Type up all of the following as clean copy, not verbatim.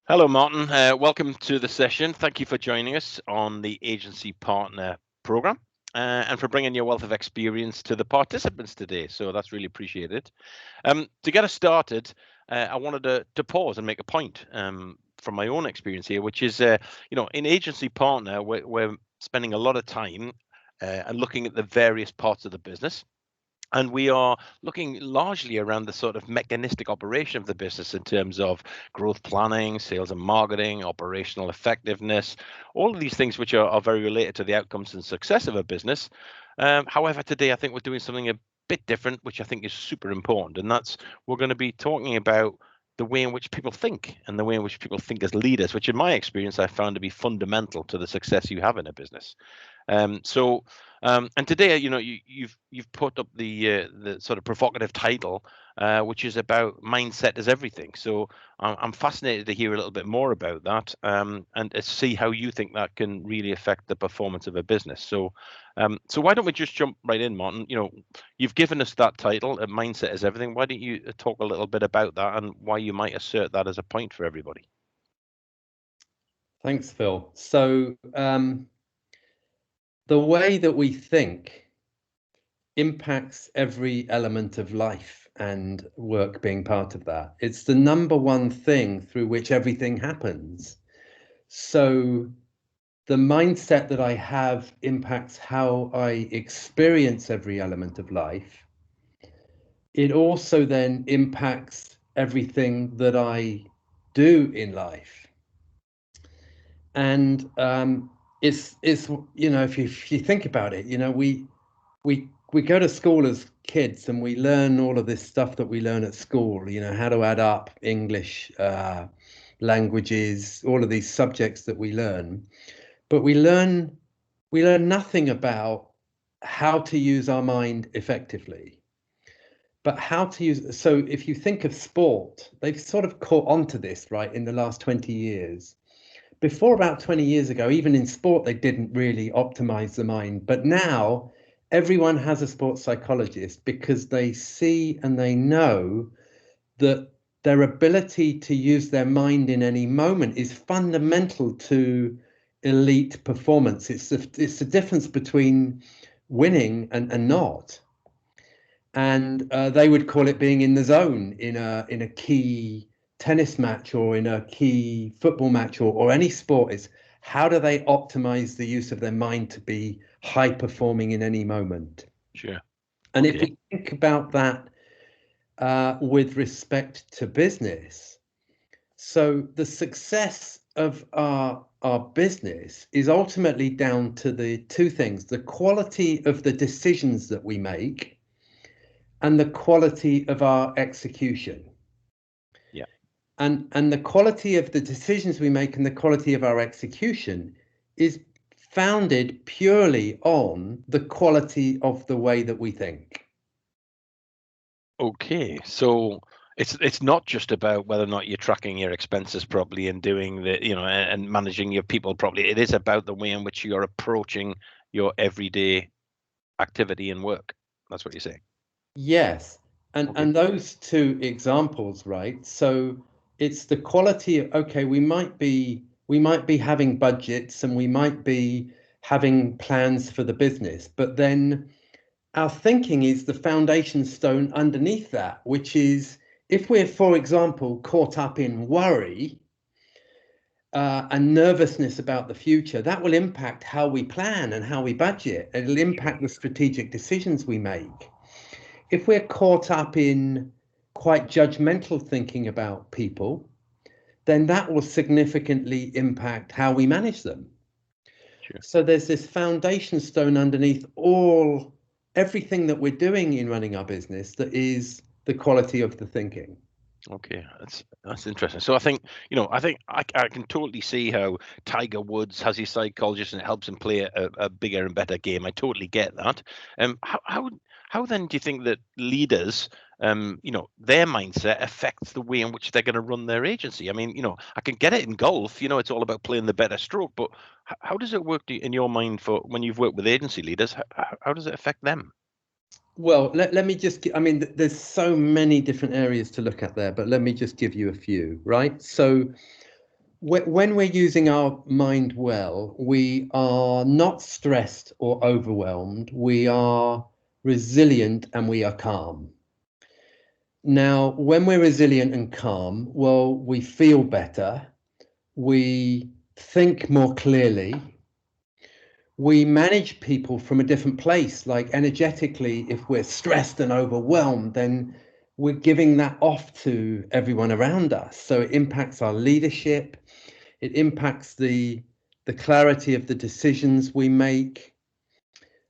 Hello, Martin. Welcome to the session. Thank you for joining us on the Agency Partner Program and for bringing your wealth of experience to the participants today. So that's really appreciated. To get us started, I wanted to pause and make a point from my own experience here, which is, in Agency Partner, we're spending a lot of time and looking at the various parts of the business. And we are looking largely around the sort of mechanistic operation of the business in terms of growth planning, sales and marketing, operational effectiveness, all of these things which are very related to the outcomes and success of a business. However, today I think we're doing something a bit different, which I think is super important. And that's we're going to be talking about the way in which people think and the way in which people think as leaders, which in my experience I found to be fundamental to the success you have in a business. And today, you've put up the sort of provocative title, which is about mindset is everything. So I'm fascinated to hear a little bit more about that, and to see how you think that can really affect the performance of a business. So why don't we just jump right in, Martin? You've given us that title, mindset is everything. Why don't you talk a little bit about that and why you might assert that as a point for everybody? Thanks, Phil. So the way that we think impacts every element of life and work being part of that. It's the number one thing through which everything happens. So the mindset that I have impacts how I experience every element of life. It also then impacts everything that I do in life. And it's if you think about it, we go to school as kids and we learn all of this stuff that we learn at school, how to add up, English, languages, all of these subjects that we learn, but we learn nothing about how to use our mind effectively, but how to use. So if you think of sport, they've sort of caught onto this, right, in the last 20 years. Before about 20 years ago, even in sport, they didn't really optimize the mind. But now everyone has a sports psychologist because they see and they know that their ability to use their mind in any moment is fundamental to elite performance. It's the difference between winning and not. And they would call it being in the zone in a key tennis match or in a key football match or any sport. Is how do they optimize the use of their mind to be high performing in any moment? Sure. And if we think about that with respect to business, so the success of our business is ultimately down to the two things: the quality of the decisions that we make and the quality of our execution. Yeah. And the quality of the decisions we make and the quality of our execution is founded purely on the quality of the way that we think. Okay, so it's not just about whether or not you're tracking your expenses properly and doing and managing your people properly. It is about the way in which you're approaching your everyday activity and work. That's what you're saying. Yes. And those two examples, right? So it's the quality of, okay, we might be having budgets and we might be having plans for the business, but then our thinking is the foundation stone underneath that, which is if we're, for example, caught up in worry and nervousness about the future, that will impact how we plan and how we budget. It'll impact the strategic decisions we make. If we're caught up in quite judgmental thinking about people, then that will significantly impact how we manage them. Sure. So there's this foundation stone underneath everything that we're doing in running our business that is the quality of the thinking. Okay, that's interesting. So I think I can totally see how Tiger Woods has his psychologist and it helps him play a bigger and better game. I totally get that. How then do you think that leaders, their mindset affects the way in which they're going to run their agency? I mean, I can get it in golf. It's all about playing the better stroke. But how does it work in your mind for when you've worked with agency leaders? How does it affect them? Well, let me just, there's so many different areas to look at there, but let me just give you a few, right? So when we're using our mind well, we are not stressed or overwhelmed. We are resilient and we are calm. Now, when we're resilient and calm, well, we feel better. We think more clearly. We manage people from a different place. Like energetically, if we're stressed and overwhelmed, then we're giving that off to everyone around us. So it impacts our leadership. It impacts the clarity of the decisions we make.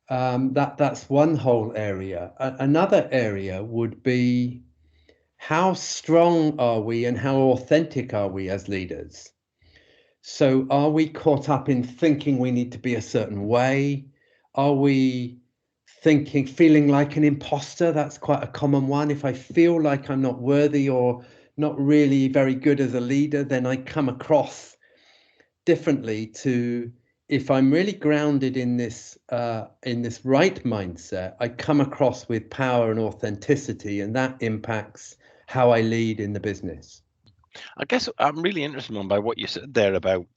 That's one whole area. Another area would be, how strong are we and how authentic are we as leaders? So are we caught up in thinking we need to be a certain way? Are we feeling like an imposter? That's quite a common one. If I feel like I'm not worthy or not really very good as a leader, then I come across differently to if I'm really grounded in this right mindset. I come across with power and authenticity, and that impacts how I lead in the business. I guess I'm really interested by what you said there about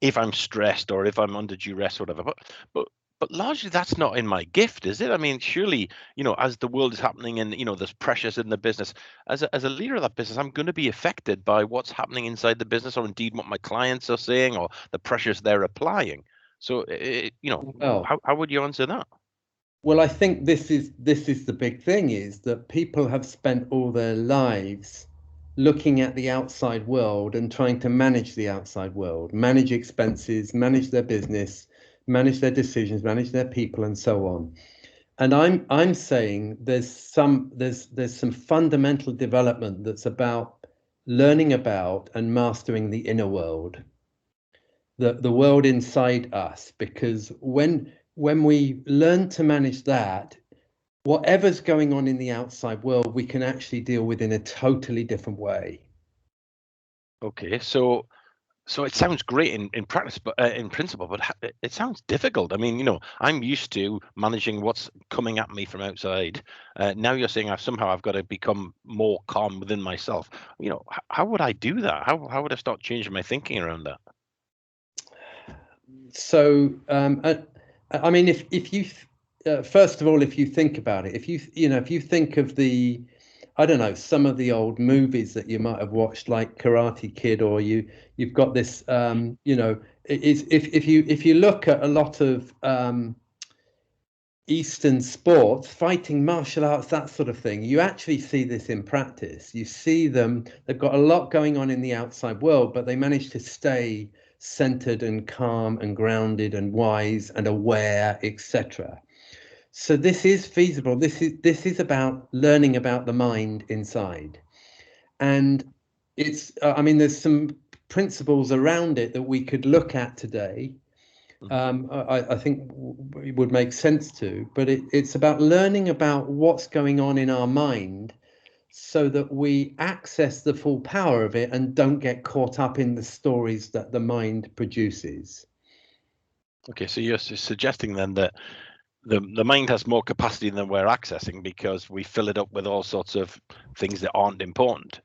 if I'm stressed or if I'm under duress or whatever. But largely that's not in my gift, is it? I mean, surely, as the world is happening and there's pressures in the business, as a leader of that business, I'm going to be affected by what's happening inside the business, or indeed what my clients are saying, or the pressures they're applying. So, Well, how would you answer that? Well, I think this is the big thing, is that people have spent all their lives looking at the outside world and trying to manage the outside world, manage expenses, manage their business, manage their decisions, manage their people, and so on. And I'm saying there's some fundamental development that's about learning about and mastering the inner world, the world inside us, because when we learn to manage that, whatever's going on in the outside world, we can actually deal with in a totally different way. Okay, so it sounds great in practice, but in principle, but it sounds difficult. I mean, I'm used to managing what's coming at me from outside. Now you're saying I've got to become more calm within myself. How would I do that? How would I start changing my thinking around that? So, I mean, if you first of all, if you think about it, if you think of I don't know, some of the old movies that you might have watched, like Karate Kid, or you've got this, if you look at a lot of Eastern sports, fighting, martial arts, that sort of thing, you actually see this in practice. You see they've got a lot going on in the outside world, but they manage to stay centered and calm and grounded and wise and aware, etc. So this is feasible. This is about learning about the mind inside. And it's, I mean, there's some principles around it that we could look at today. I think it would make sense to, but it's about learning about what's going on in our mind so that we access the full power of it and don't get caught up in the stories that the mind produces. Okay, so you're suggesting then that the mind has more capacity than we're accessing because we fill it up with all sorts of things that aren't important.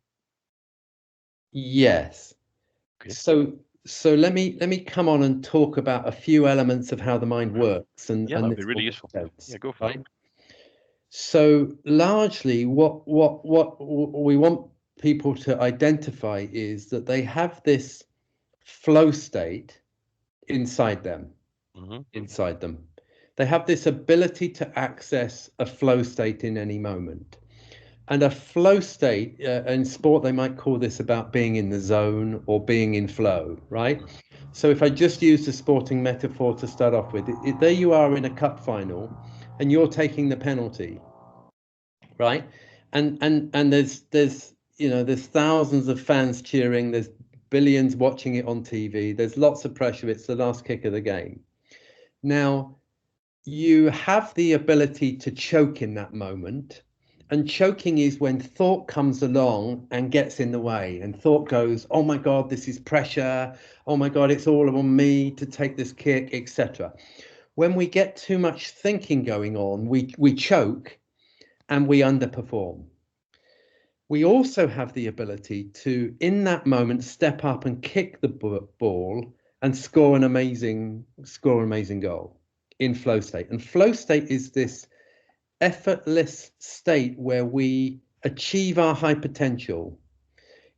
Yes. Okay. So let me come on and talk about a few elements of how the mind works, and Yeah, that'd be this really will make useful. sense, Yeah, go for right? it. So largely, what we want people to identify is that they have this flow state inside them. Inside them, they have this ability to access a flow state in any moment. And a flow state, in sport, they might call this about being in the zone or being in flow, right? So if I just use the sporting metaphor to start off with, there you are in a cup final and you're taking the penalty, right? And there's thousands of fans cheering, there's billions watching it on TV, there's lots of pressure, it's the last kick of the game. Now, you have the ability to choke in that moment. And choking is when thought comes along and gets in the way, and thought goes, oh my God, this is pressure. Oh my God, it's all on me to take this kick, etc. When we get too much thinking going on, we choke and we underperform. we also have the ability to, in that moment, step up and kick the ball and score an amazing goal in flow state. And flow state is this effortless state where we achieve our high potential.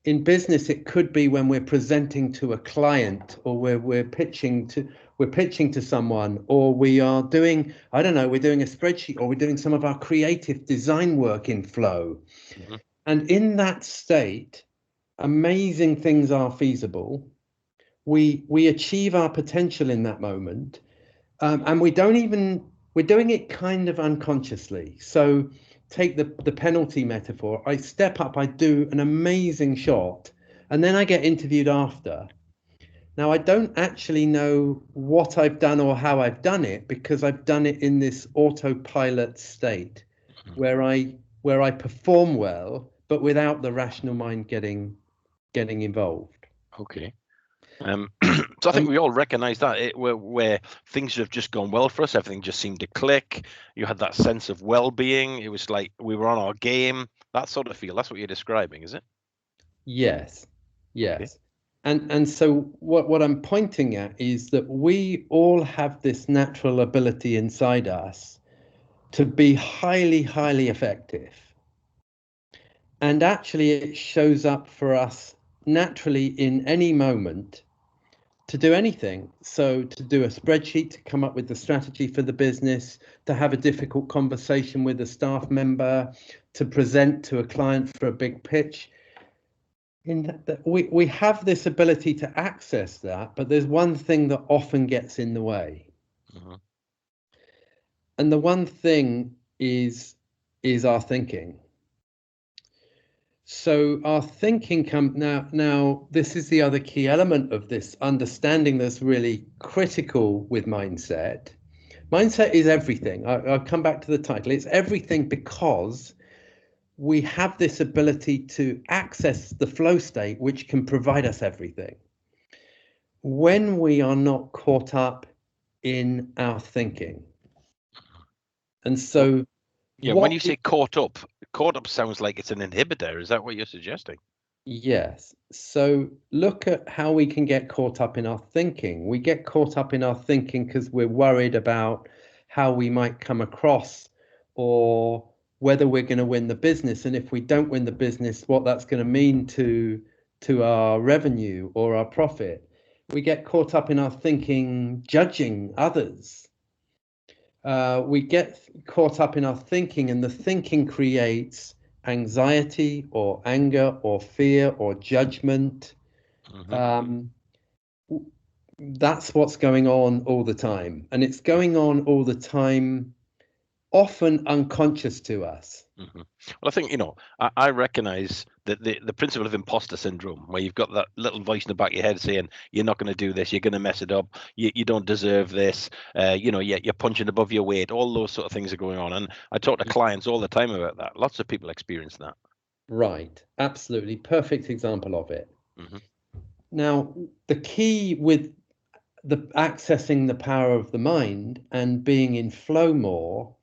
In business, it could be when we're presenting to a client, or where we're pitching to someone, or we are doing, I don't know, we're doing a spreadsheet, or we're doing some of our creative design work in flow. Mm-hmm. And in that state, amazing things are feasible. We achieve our potential in that moment, and we're doing it kind of unconsciously. So take the penalty metaphor. I step up, I do an amazing shot, and then I get interviewed after. Now, I don't actually know what I've done or how I've done it, because I've done it in this autopilot state where I perform well, but without the rational mind getting involved. Okay. So I think we all recognize that where things have just gone well for us, everything just seemed to click. You had that sense of well-being. It was like we were on our game. That sort of feel. That's what you're describing, is it? Yes. Okay. And so what I'm pointing at is that we all have this natural ability inside us to be highly, highly effective. And actually, it shows up for us naturally in any moment to do anything. So to do a spreadsheet, to come up with the strategy for the business, to have a difficult conversation with a staff member, to present to a client for a big pitch. We have this ability to access that, but there's one thing that often gets in the way. Mm-hmm. And the one thing is our thinking. So our thinking now this is the other key element of this understanding that's really critical with mindset. Mindset is everything. I'll come back to the title. It's everything because we have this ability to access the flow state, which can provide us everything. When we are not caught up in our thinking. And so yeah, when you say caught up sounds like it's an inhibitor. Is that what you're suggesting? Yes. So look at how we can get caught up in our thinking. We get caught up in our thinking because we're worried about how we might come across, or whether we're going to win the business. And if we don't win the business, what that's going to mean to our revenue or our profit. We get caught up in our thinking, judging others. We get caught up in our thinking, and the thinking creates anxiety or anger or fear or judgment. Mm-hmm. That's what's going on all the time. And it's going on all the time, often unconscious to us. Mm-hmm. Well, I think, I recognize that the principle of imposter syndrome, where you've got that little voice in the back of your head saying, you're not going to do this, you're going to mess it up, you don't deserve this, you're punching above your weight, all those sort of things are going on. And I talk to clients all the time about that. Lots of people experience that. Right. Absolutely. Perfect example of it. Mm-hmm. Now, the key with accessing the power of the mind and being in flow more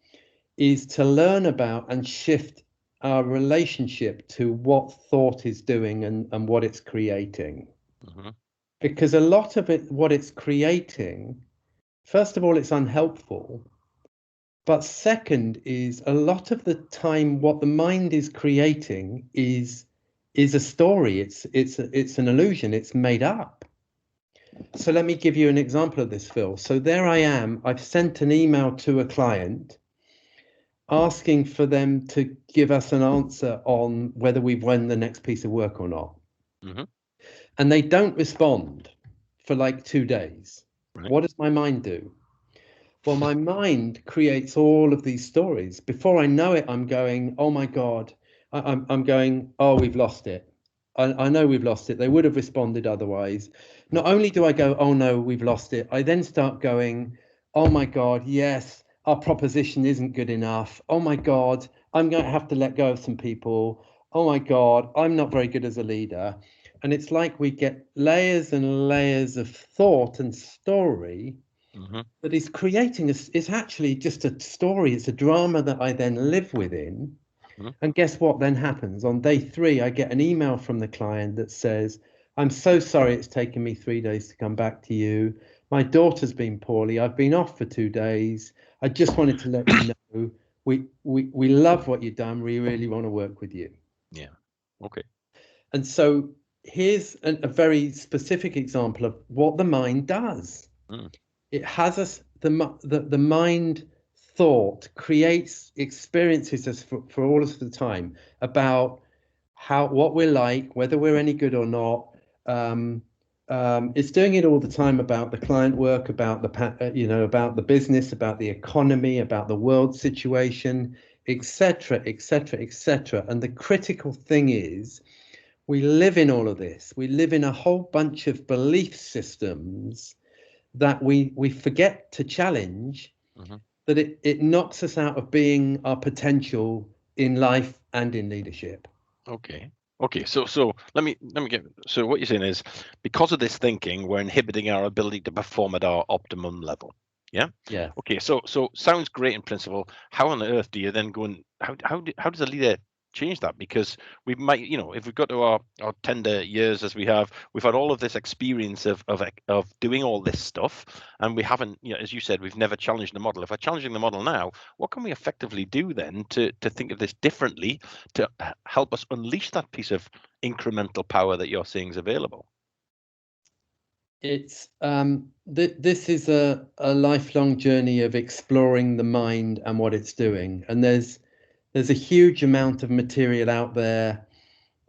is to learn about and shift our relationship to what thought is doing and what it's creating. Mm-hmm. Because a lot of it, what it's creating, first of all, it's unhelpful. But second is, a lot of the time, what the mind is creating is a story. It's an illusion. It's made up. So let me give you an example of this, Phil. So there I am. I've sent an email to a client asking for them to give us an answer on whether we've won the next piece of work or not. Mm-hmm. And they don't respond for like 2 days. Right. What does my mind do? Well, my mind creates all of these stories. Before I know it, I'm going, oh my God. I'm going, oh, we've lost it. I know we've lost it. They would have responded otherwise. Not only do I go, oh no, we've lost it, I then start going, oh my God, yes, our proposition isn't good enough. Oh my God, I'm going to have to let go of some people. Oh my God, I'm not very good as a leader. And it's like we get layers and layers of thought and story. Mm-hmm. That is creating is actually just a story. It's a drama that I then live within. Mhm. And guess what then happens? On day 3, I get an email from the client that says, I'm so sorry it's taken me 3 days to come back to you. My daughter's been poorly. I've been off for 2 days. I just wanted to let you know we love what you've done. We really want to work with you. Yeah. Okay. And so here's a very specific example of what the mind does. Mm. It has us, the mind thought creates experiences us for all of the time about what we're like, whether we're any good or not. It's doing it all the time about the client work, about about the business, about the economy, about the world situation, etc., etc., etc. And the critical thing is, we live in all of this. We live in a whole bunch of belief systems that we forget to challenge, Mm-hmm. that it knocks us out of being our potential in life and in leadership. Okay. Okay. So let me get. So what you're saying is, because of this thinking, we're inhibiting our ability to perform at our optimum level. Yeah. Yeah. Okay. So sounds great in principle. How on earth do you then go and how does a leader change that? Because we might, if we've got to our tender years as we have, we've had all of this experience of doing all this stuff, and we haven't, as you said, we've never challenged the model. If we're challenging the model now, what can we effectively do then to think of this differently, to help us unleash that piece of incremental power that you're seeing is available? It's this is a lifelong journey of exploring the mind and what it's doing. And there's a huge amount of material out there,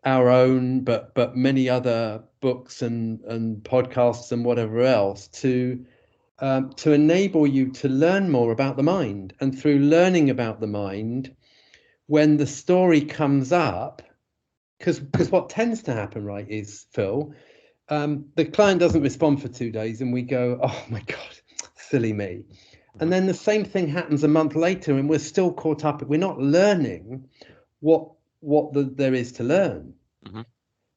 our own, but many other books and podcasts and whatever else to enable you to learn more about the mind. And through learning about the mind, when the story comes up, because what tends to happen, right, is, Phil, the client doesn't respond for 2 days and we go, oh my God, silly me. And then the same thing happens a month later and we're still caught up. We're not learning what there is to learn. Mm-hmm.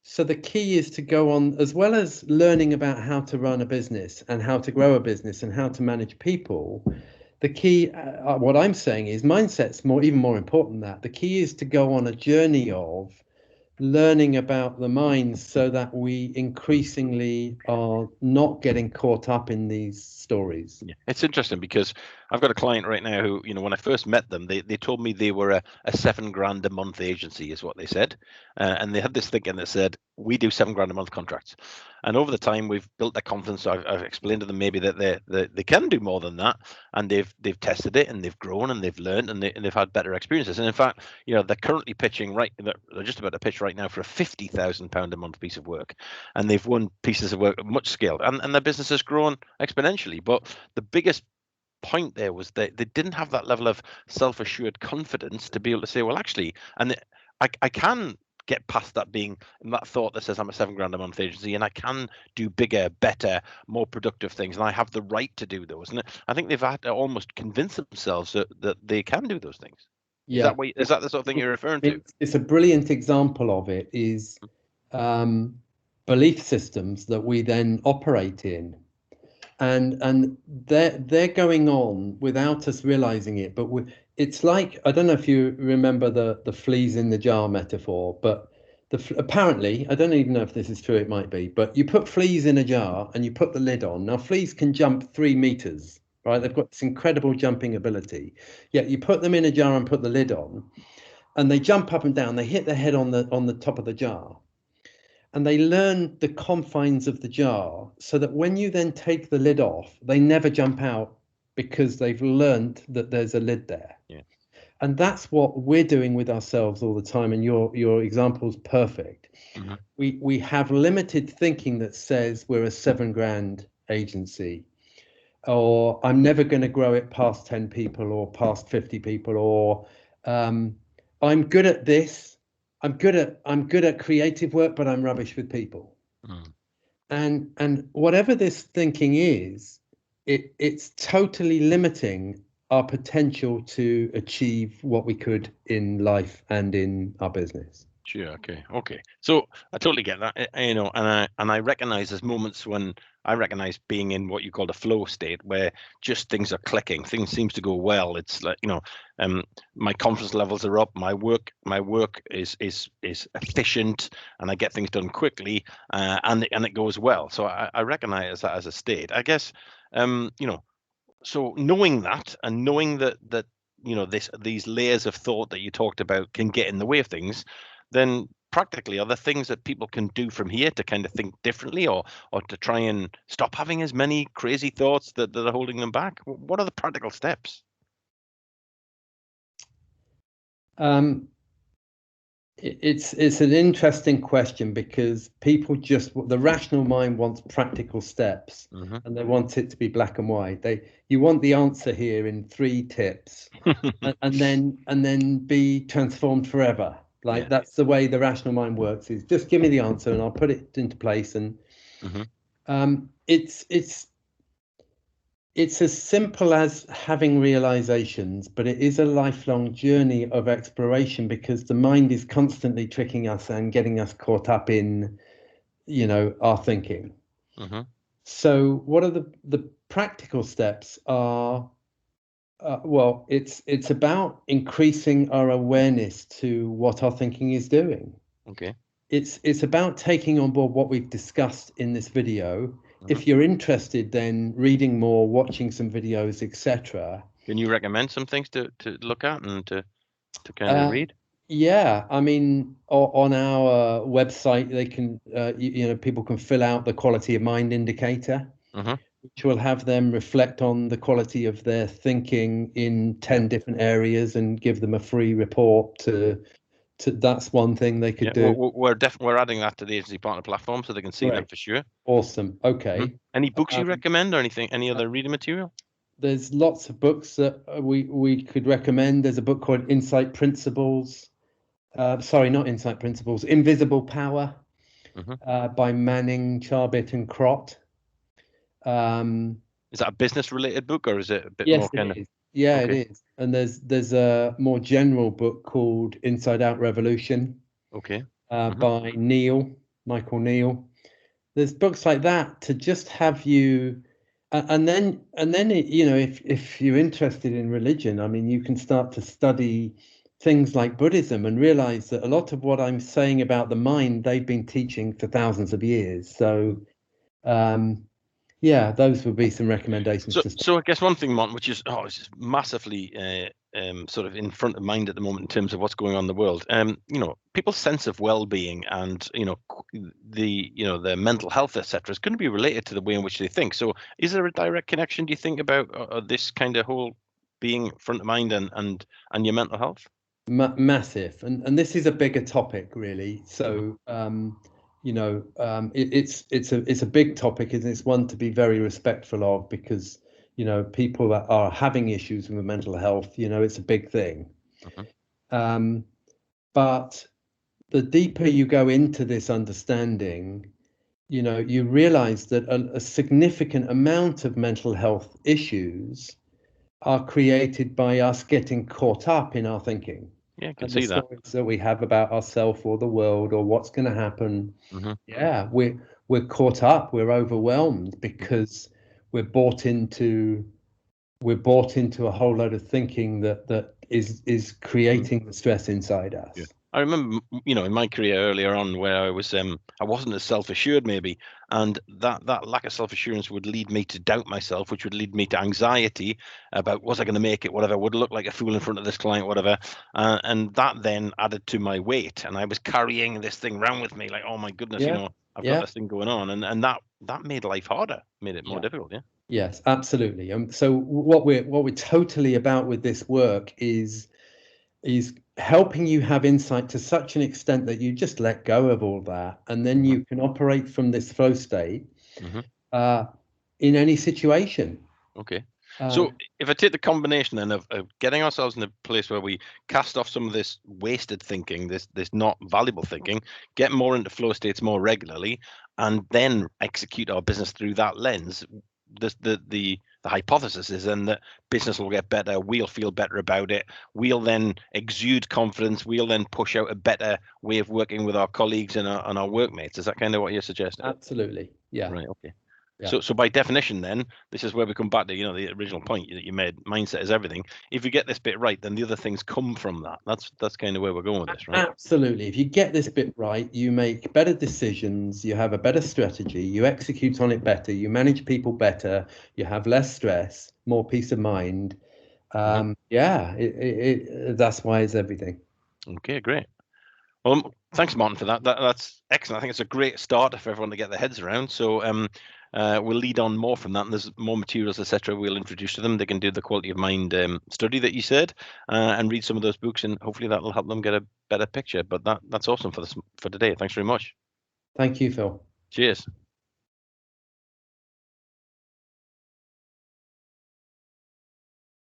So the key is to go on, as well as learning about how to run a business and how to grow a business and how to manage people. The key, what I'm saying is, mindset's even more important than that. The key is to go on a journey of learning about the mind so that we increasingly are not getting caught up in these stories. Yeah, it's interesting because I've got a client right now who, when I first met them, they told me they were a $7,000 a month agency, is what they said, and they had this thinking that said, we do $7,000 a month contracts, and over the time we've built their confidence. I've explained to them maybe that they can do more than that, and they've tested it and they've grown and they've learned and they've had better experiences. And in fact, they're currently pitching they're just about to pitch right now for a £50,000 a month piece of work, and they've won pieces of work of much scale, and their business has grown exponentially. But the biggest point there was that they didn't have that level of self-assured confidence to be able to say, well, actually, and I can get past that being that thought that says I'm a $7,000 a month agency and I can do bigger, better, more productive things, and I have the right to do those. And I think they've had to almost convince themselves that they can do those things. Yeah. Is that the sort of thing you're referring to? It's a brilliant example of it is belief systems that we then operate in. And they're going on without us realizing it. But it's like, I don't know if you remember the fleas in the jar metaphor, but apparently, I don't even know if this is true, it might be, but you put fleas in a jar and you put the lid on. Now, fleas can jump 3 meters, right? They've got this incredible jumping ability. Yet you put them in a jar and put the lid on, and they jump up and down. They hit their head on the top of the jar. And they learn the confines of the jar so that when you then take the lid off, they never jump out because they've learned that there's a lid there. Yeah. And that's what we're doing with ourselves all the time. And your example's perfect. Mm-hmm. We have limited thinking that says we're a $7,000 agency, or I'm never going to grow it past 10 people or past 50 people, or I'm good at this. I'm good at creative work, but I'm rubbish with people. Mm. And whatever this thinking is, it's totally limiting our potential to achieve what we could in life and in our business. Sure. Okay. So I totally get that, and I recognize there's moments when I recognize being in what you call the flow state, where just things are clicking, things seems to go well. It's like, my confidence levels are up, my work is efficient, and I get things done quickly, and it goes well. So I recognize that as a state, I guess. So knowing that, and knowing that these layers of thought that you talked about can get in the way of things, then practically are there things that people can do from here to kind of think differently, or to try and stop having as many crazy thoughts that are holding them back? What are the practical steps? It's an interesting question, because people the rational mind wants practical steps, and they want it to be black and white. You want the answer here in 3 tips, and then be transformed forever. Like, that's the way the rational mind works, is just give me the answer and I'll put it into place. And it's as simple as having realizations, but it is a lifelong journey of exploration, because the mind is constantly tricking us and getting us caught up in, our thinking. So what are the practical steps are, well, it's about increasing our awareness to what our thinking is doing. Okay. It's about taking on board what we've discussed in this video. If you're interested, then reading more, watching some videos, etc. Can you recommend some things to look at and to kind of read? Yeah, I mean, on our website, they can, people can fill out the quality of mind indicator, which will have them reflect on the quality of their thinking in 10 different areas, and give them a free report to that's one thing they could do. We're adding that to the agency partner platform, so they can see them for sure. Awesome. Okay. Any books you recommend, or any other reading material? There's lots of books that we could recommend. There's a book called Insight Principles. Sorry, not Insight Principles. Invisible Power, by Manning, Charbit, and Crott. Is that a business-related book, or is it a bit more kind of? Yeah, it is. And there's a more general book called Inside Out Revolution. Okay. By Michael Neal. There's books like that to just have you, and then if you're interested in religion, I mean, you can start to study things like Buddhism and realize that a lot of what I'm saying about the mind, they've been teaching for thousands of years. So yeah, those would be some recommendations. So I guess one thing, Martin, which is massively sort of in front of mind at the moment in terms of what's going on in the world. People's sense of well-being and the mental health, etc., is going to be related to the way in which they think. So is there a direct connection, do you think, about this kind of whole being front of mind and your mental health? Massive, and this is a bigger topic, really. So it's a big topic, and it's one to be very respectful of, because people that are having issues with mental health, it's a big thing. But the deeper you go into this understanding, you realize that a significant amount of mental health issues are created by us getting caught up in our thinking. Yeah, I can see that. Stories that we have about ourselves or the world or what's going to happen. Yeah, we're caught up. We're overwhelmed because we're bought into a whole load of thinking that is creating the stress inside us. Yeah. I remember, in my career earlier on, where I wasn't as self-assured maybe, and that lack of self-assurance would lead me to doubt myself, which would lead me to anxiety about, was I going to make it, whatever, would look like a fool in front of this client, whatever, and that then added to my weight, and I was carrying this thing around with me, like, oh my goodness, I've got this thing going on, and that made life harder, made it more difficult. Yes, absolutely. So what we're totally about with this work is helping you have insight to such an extent that you just let go of all that, and then you can operate from this flow state in any situation. Okay. So if I take the combination then of getting ourselves in a place where we cast off some of this wasted thinking, this not valuable thinking, get more into flow states more regularly, and then execute our business through that lens, the hypothesis is then that business will get better, we'll feel better about it, we'll then exude confidence, we'll then push out a better way of working with our colleagues and our workmates. Is that kind of what you're suggesting? Absolutely. Yeah. Right. Okay. Yeah. So by definition, then this is where we come back to the original point that you made. Mindset is everything. If you get this bit right, then the other things come from that. That's kind of where we're going with this, right? Absolutely. If you get this bit right, you make better decisions, you have a better strategy, you execute on it better, you manage people better, you have less stress, more peace of mind. Yeah, that's why it's everything. Okay, great. Well, thanks, Martin, for that. That's excellent. I think it's a great starter for everyone to get their heads around. So we'll lead on more from that, and there's more materials, etc. We'll introduce to them. They can do the quality of mind study that you said, and read some of those books, and hopefully that will help them get a better picture. But that's awesome for today. Thanks very much. Thank you, Phil. Cheers.